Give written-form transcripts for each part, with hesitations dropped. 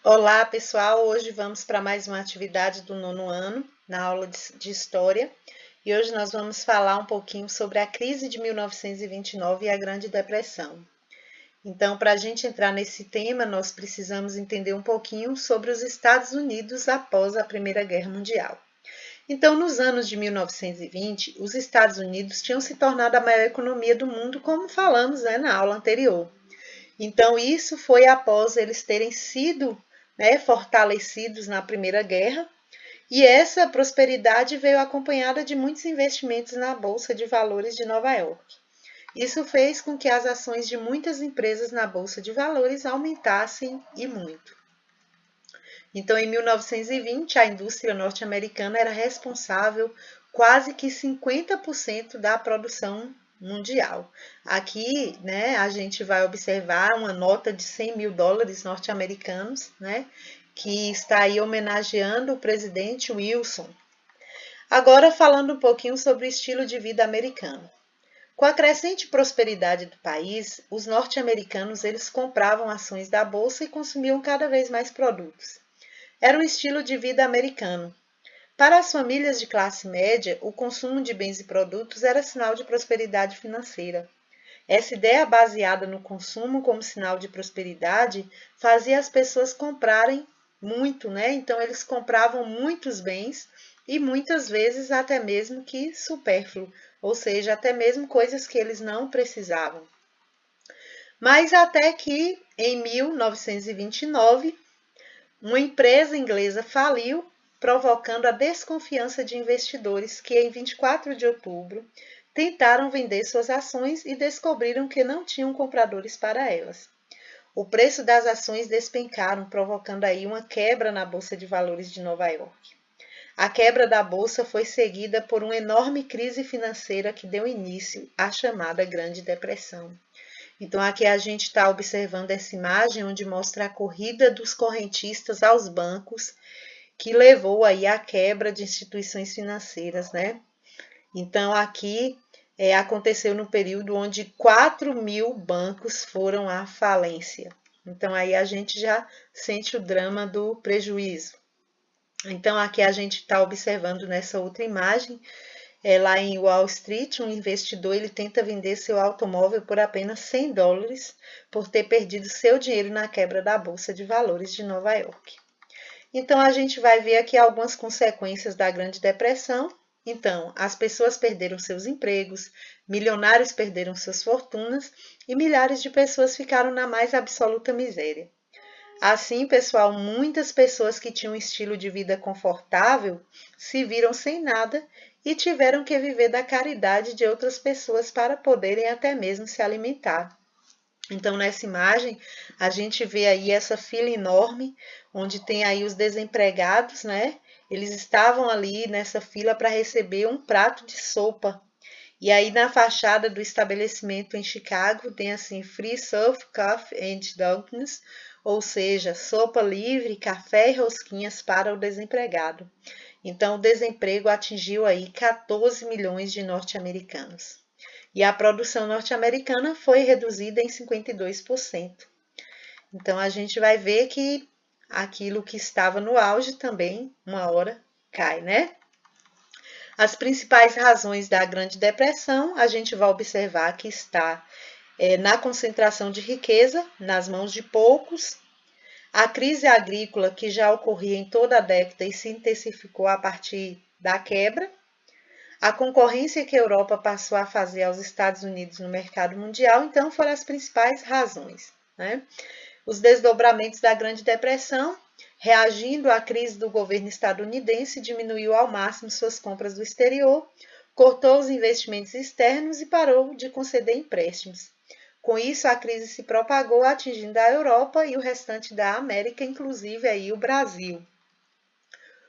Olá, pessoal! Hoje vamos para mais uma atividade do nono ano, na aula de História. E hoje nós vamos falar um pouquinho sobre a crise de 1929 e a Grande Depressão. Então, para a gente entrar nesse tema, nós precisamos entender um pouquinho sobre os Estados Unidos após a Primeira Guerra Mundial. Então, nos anos de 1920, os Estados Unidos tinham se tornado a maior economia do mundo, como falamos, na aula anterior. Então, isso foi após eles terem sido, fortalecidos na Primeira Guerra, e essa prosperidade veio acompanhada de muitos investimentos na Bolsa de Valores de Nova York. Isso fez com que as ações de muitas empresas na Bolsa de Valores aumentassem e muito. Então, em 1920, a indústria norte-americana era responsável quase que 50% da produção mundial. Aqui, a gente vai observar uma nota de 100 mil dólares norte-americanos, que está aí homenageando o presidente Wilson. Agora, falando um pouquinho sobre o estilo de vida americano. Com a crescente prosperidade do país, os norte-americanos eles compravam ações da bolsa e consumiam cada vez mais produtos. Era um estilo de vida americano. Para as famílias de classe média, o consumo de bens e produtos era sinal de prosperidade financeira. Essa ideia baseada no consumo como sinal de prosperidade fazia as pessoas comprarem muito, Então eles compravam muitos bens e muitas vezes até mesmo que supérfluo, ou seja, até mesmo coisas que eles não precisavam. Mas até que em 1929, uma empresa inglesa faliu, provocando a desconfiança de investidores que, em 24 de outubro, tentaram vender suas ações e descobriram que não tinham compradores para elas. O preço das ações despencaram, provocando aí uma quebra na Bolsa de Valores de Nova York. A quebra da bolsa foi seguida por uma enorme crise financeira que deu início à chamada Grande Depressão. Então, aqui a gente está observando essa imagem onde mostra a corrida dos correntistas aos bancos, que levou aí à quebra de instituições financeiras, Então, aqui aconteceu no período onde 4 mil bancos foram à falência. Então, aí a gente já sente o drama do prejuízo. Então, aqui a gente está observando nessa outra imagem, lá em Wall Street, um investidor ele tenta vender seu automóvel por apenas 100 dólares por ter perdido seu dinheiro na quebra da Bolsa de Valores de Nova York. Então, a gente vai ver aqui algumas consequências da Grande Depressão. Então, as pessoas perderam seus empregos, milionários perderam suas fortunas e milhares de pessoas ficaram na mais absoluta miséria. Assim, pessoal, muitas pessoas que tinham um estilo de vida confortável se viram sem nada e tiveram que viver da caridade de outras pessoas para poderem até mesmo se alimentar. Então, nessa imagem, a gente vê aí essa fila enorme, onde tem aí os desempregados, Eles estavam ali nessa fila para receber um prato de sopa. E aí, na fachada do estabelecimento em Chicago, tem assim, Free Surf, Coffee and Donuts, ou seja, sopa livre, café e rosquinhas para o desempregado. Então, o desemprego atingiu aí 14 milhões de norte-americanos. E a produção norte-americana foi reduzida em 52%. Então, a gente vai ver que aquilo que estava no auge também, uma hora, cai, As principais razões da Grande Depressão, a gente vai observar que está na concentração de riqueza nas mãos de poucos, a crise agrícola que já ocorria em toda a década e se intensificou a partir da quebra, a concorrência que a Europa passou a fazer aos Estados Unidos no mercado mundial, então foram as principais razões. Os desdobramentos da Grande Depressão, reagindo à crise do governo estadunidense, diminuiu ao máximo suas compras do exterior, cortou os investimentos externos e parou de conceder empréstimos. Com isso, a crise se propagou, atingindo a Europa e o restante da América, inclusive aí o Brasil.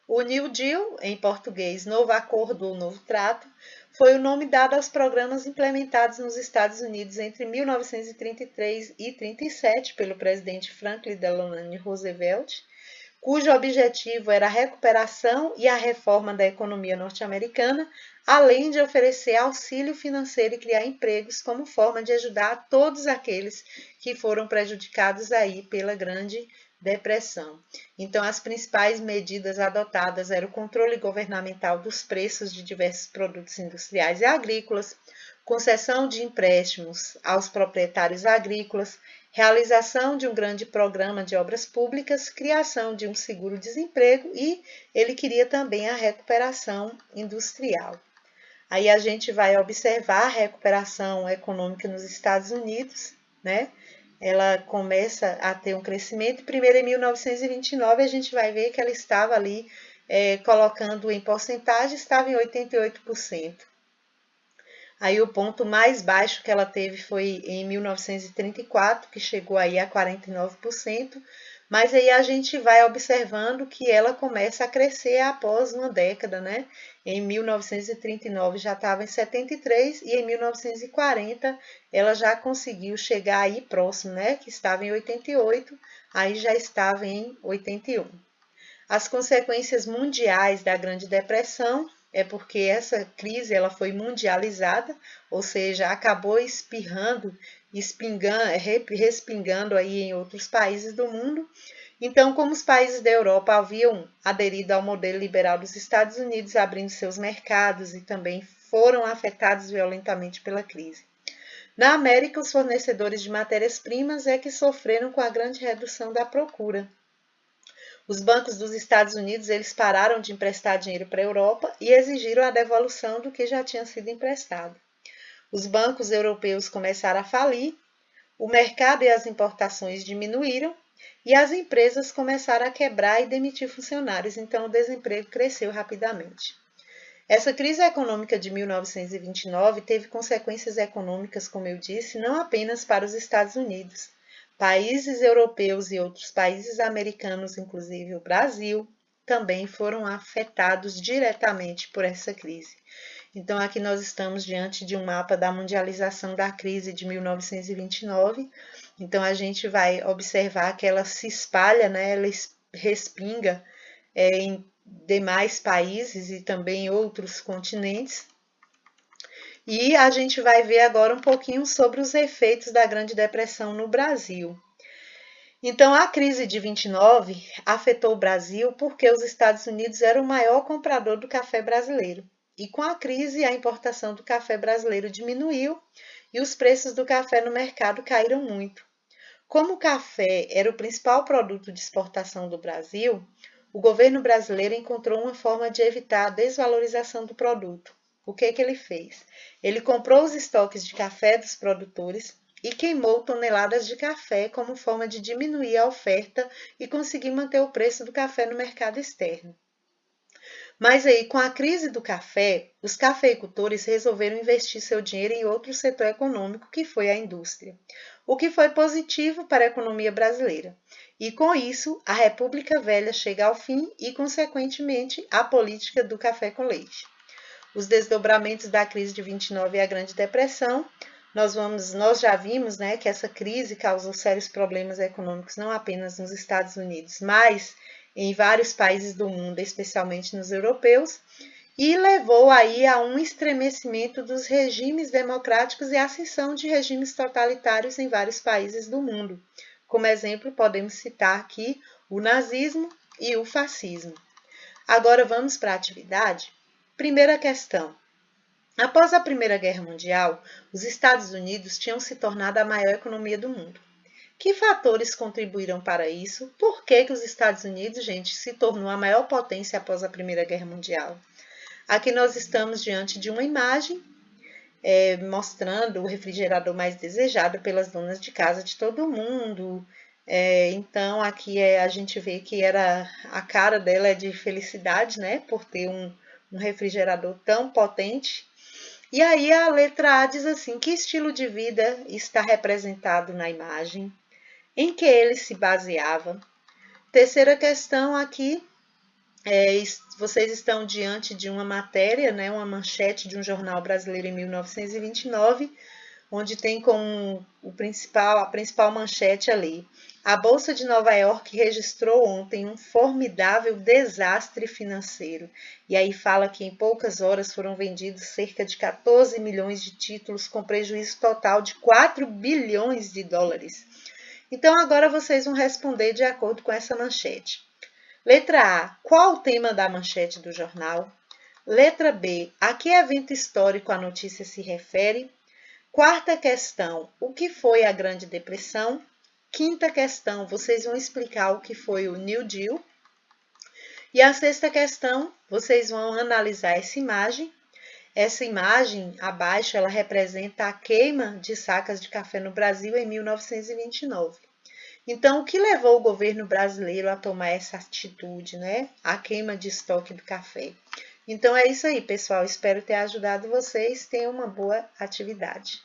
O New Deal, em português, Novo Acordo ou Novo Trato, foi o nome dado aos programas implementados nos Estados Unidos entre 1933 e 1937 pelo presidente Franklin Delano Roosevelt, cujo objetivo era a recuperação e a reforma da economia norte-americana além de oferecer auxílio financeiro e criar empregos como forma de ajudar todos aqueles que foram prejudicados aí pela Grande Depressão. Então, as principais medidas adotadas eram o controle governamental dos preços de diversos produtos industriais e agrícolas, concessão de empréstimos aos proprietários agrícolas, realização de um grande programa de obras públicas, criação de um seguro-desemprego e ele queria também a recuperação industrial. Aí a gente vai observar a recuperação econômica nos Estados Unidos, né? Ela começa a ter um crescimento. Primeiro, em 1929, a gente vai ver que ela estava ali, colocando em porcentagem, estava em 88%. Aí o ponto mais baixo que ela teve foi em 1934, que chegou aí a 49%, mas aí a gente vai observando que ela começa a crescer após uma década, né? Em 1939 já estava em 73 e em 1940 ela já conseguiu chegar aí próximo, né? Que estava em 88, aí já estava em 81. As consequências mundiais da Grande Depressão é porque essa crise ela foi mundializada, ou seja, acabou respingando aí em outros países do mundo. Então, como os países da Europa haviam aderido ao modelo liberal dos Estados Unidos, abrindo seus mercados e também foram afetados violentamente pela crise. Na América, os fornecedores de matérias-primas é que sofreram com a grande redução da procura. Os bancos dos Estados Unidos eles pararam de emprestar dinheiro para a Europa e exigiram a devolução do que já tinha sido emprestado. Os bancos europeus começaram a falir, o mercado e as importações diminuíram e as empresas começaram a quebrar e demitir funcionários, então o desemprego cresceu rapidamente. Essa crise econômica de 1929 teve consequências econômicas, como eu disse, não apenas para os Estados Unidos. Países europeus e outros países americanos, inclusive o Brasil, também foram afetados diretamente por essa crise. Então, aqui nós estamos diante de um mapa da mundialização da crise de 1929. Então, a gente vai observar que ela se espalha, né? Ela respinga em demais países e também em outros continentes. E a gente vai ver agora um pouquinho sobre os efeitos da Grande Depressão no Brasil. Então, a crise de 29 afetou o Brasil porque os Estados Unidos eram o maior comprador do café brasileiro. E com a crise, a importação do café brasileiro diminuiu e os preços do café no mercado caíram muito. Como o café era o principal produto de exportação do Brasil, o governo brasileiro encontrou uma forma de evitar a desvalorização do produto. O que ele fez? Ele comprou os estoques de café dos produtores e queimou toneladas de café como forma de diminuir a oferta e conseguir manter o preço do café no mercado externo. Mas aí, com a crise do café, os cafeicultores resolveram investir seu dinheiro em outro setor econômico, que foi a indústria, o que foi positivo para a economia brasileira. E com isso, a República Velha chega ao fim e, consequentemente, a política do café com leite. Os desdobramentos da crise de 29 e a Grande Depressão, nós já vimos, né, que essa crise causou sérios problemas econômicos não apenas nos Estados Unidos, mas em vários países do mundo, especialmente nos europeus, e levou aí a um estremecimento dos regimes democráticos e a ascensão de regimes totalitários em vários países do mundo. Como exemplo, podemos citar aqui o nazismo e o fascismo. Agora vamos para a atividade? Primeira questão. Após a Primeira Guerra Mundial, os Estados Unidos tinham se tornado a maior economia do mundo. Que fatores contribuíram para isso? Por que os Estados Unidos, gente, se tornou a maior potência após a Primeira Guerra Mundial? Aqui nós estamos diante de uma imagem mostrando o refrigerador mais desejado pelas donas de casa de todo mundo. Então, aqui a gente vê que a cara dela é de felicidade, né? Por ter um refrigerador tão potente. E aí a letra A diz assim, que estilo de vida está representado na imagem? Em que ele se baseava? Terceira questão aqui, vocês estão diante de uma matéria, né, uma manchete de um jornal brasileiro em 1929. onde tem como a principal manchete ali: a Bolsa de Nova York registrou ontem um formidável desastre financeiro. E aí fala que em poucas horas foram vendidos cerca de 14 milhões de títulos com prejuízo total de 4 bilhões de dólares. Então agora vocês vão responder de acordo com essa manchete. Letra A: qual o tema da manchete do jornal? Letra B: a que evento histórico a notícia se refere? Quarta questão: o que foi a Grande Depressão? Quinta questão: vocês vão explicar o que foi o New Deal. E a sexta questão: vocês vão analisar essa imagem. Essa imagem abaixo, ela representa a queima de sacas de café no Brasil em 1929. Então, o que levou o governo brasileiro a tomar essa atitude, né? A queima de estoque do café. Então é isso aí, pessoal. Espero ter ajudado vocês. Tenham uma boa atividade.